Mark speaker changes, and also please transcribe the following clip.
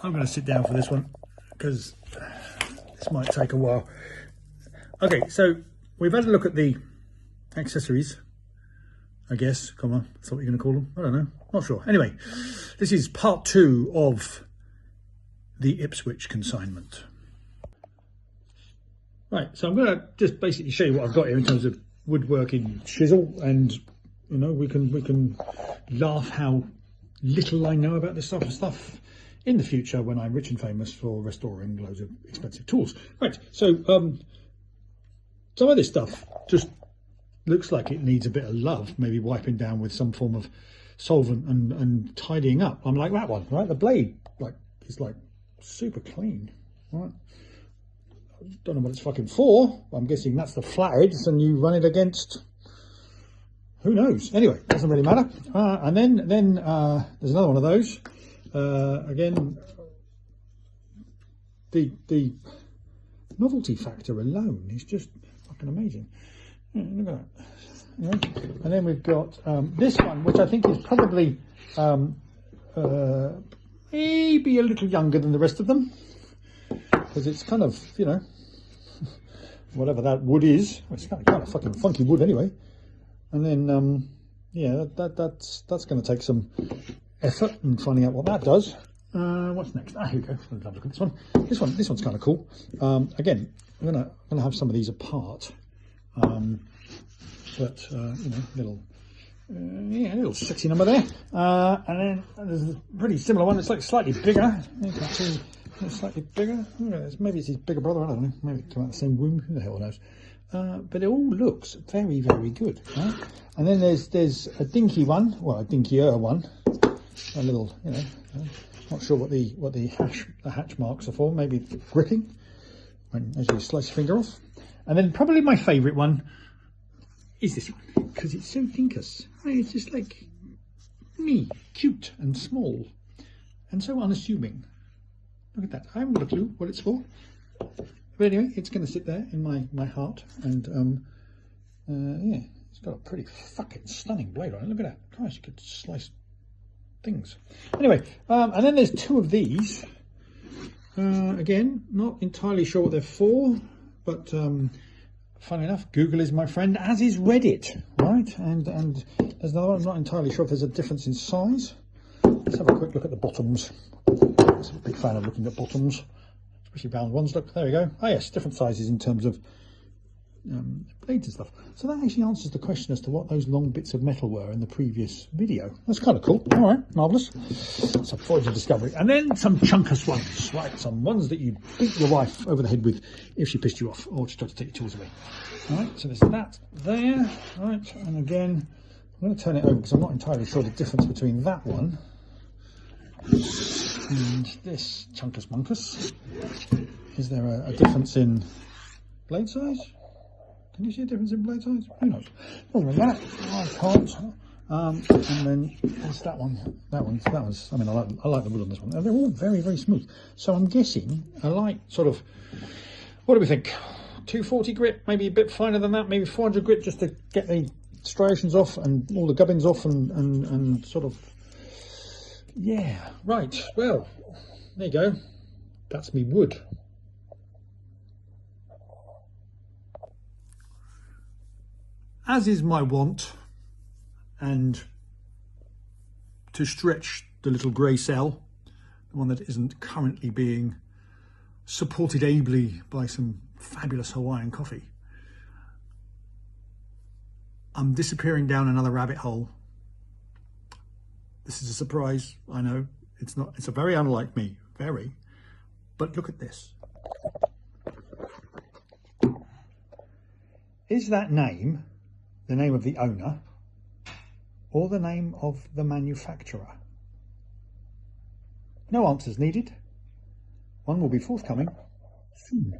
Speaker 1: I'm going to sit down for this one because this might take a while. Okay, so we've had a look at the accessories, I guess. Come on, that's what you're going to call them. I don't know, not sure. Anyway, this is part 2 of the Ipswich consignment. Right, so I'm going to just basically show you what I've got here in terms of woodworking chisel, and you know, we can laugh how little I know about this sort of stuff in the future when I'm rich and famous for restoring loads of expensive tools. Right, so some of this stuff just looks like it needs a bit of love, maybe wiping down with some form of solvent and tidying up. I'm like that one, right? The blade is like super clean, right? Don't know what it's fucking for. I'm guessing that's the flatheads, and you run it against who knows. Anyway, doesn't really matter. And then there's another one of those. Again, the novelty factor alone is just fucking amazing. Look at that. Anyway, and then we've got this one, which I think is probably maybe a little younger than the rest of them, because it's kind of, you know, whatever that wood is. It's kind of fucking funky wood anyway. And then yeah, that's going to take some effort in finding out what that does. What's next? Here we go. Let's have a look at this one. This one's kind of cool. Again, I'm gonna have some of these apart, but you know, little sexy number there. And then there's a pretty similar one. It's like slightly bigger. You can see it's slightly bigger. Maybe it's his bigger brother. I don't know. Maybe it came out of the same womb. Who the hell knows? But it all looks very, very good. Right? And then there's a dinky one, well, a dinkier one. A little, you know, not sure what the hatch marks are for. Maybe gripping as you slice your finger off. And then probably my favourite one is this one, because it's so dinkus. It's just like me, cute and small, and so unassuming. Look at that. I haven't got a clue what it's for. But anyway, it's going to sit there in my heart, and yeah, it's got a pretty fucking stunning blade on it. Look at that. Christ, you could slice things. Anyway, and then there's 2 of these. Again, not entirely sure what they're for, but funny enough, Google is my friend, as is Reddit, right? And there's another one. I'm not entirely sure if there's a difference in size. Let's have a quick look at the bottoms. I'm a big fan of looking at bottoms, especially round ones. Look, there we go. Oh yes, different sizes in terms of blades and stuff. So that actually answers the question as to what those long bits of metal were in the previous video. That's kind of cool. All right, marvellous. Some voyage of discovery. And then some chunkus ones, right? Some ones that you beat your wife over the head with if she pissed you off or she tried to take your tools away. All right, so there's that there. All right, and again, I'm going to turn it over because I'm not entirely sure the difference between that one and this chunkus munkus. Is there a difference in blade size? Can you see a difference in blade size? Who knows? Doesn't really matter. I can't. And then there's that one. That one's. I mean, I like the wood on this one. They're all very, very smooth. So I'm guessing a light sort of. What do we think? 240 grit, maybe a bit finer than that. Maybe 400 grit, just to get the striations off and all the gubbins off, and sort of. Yeah. Right. Well, there you go. That's me wood. As is my wont, and to stretch the little grey cell, the one that isn't currently being supported ably by some fabulous Hawaiian coffee, I'm disappearing down another rabbit hole. This is a surprise, I know. It's not. It's a very unlike me, very. But look at this. Is that name the name of the owner or the name of the manufacturer? No answers needed. One will be forthcoming soon.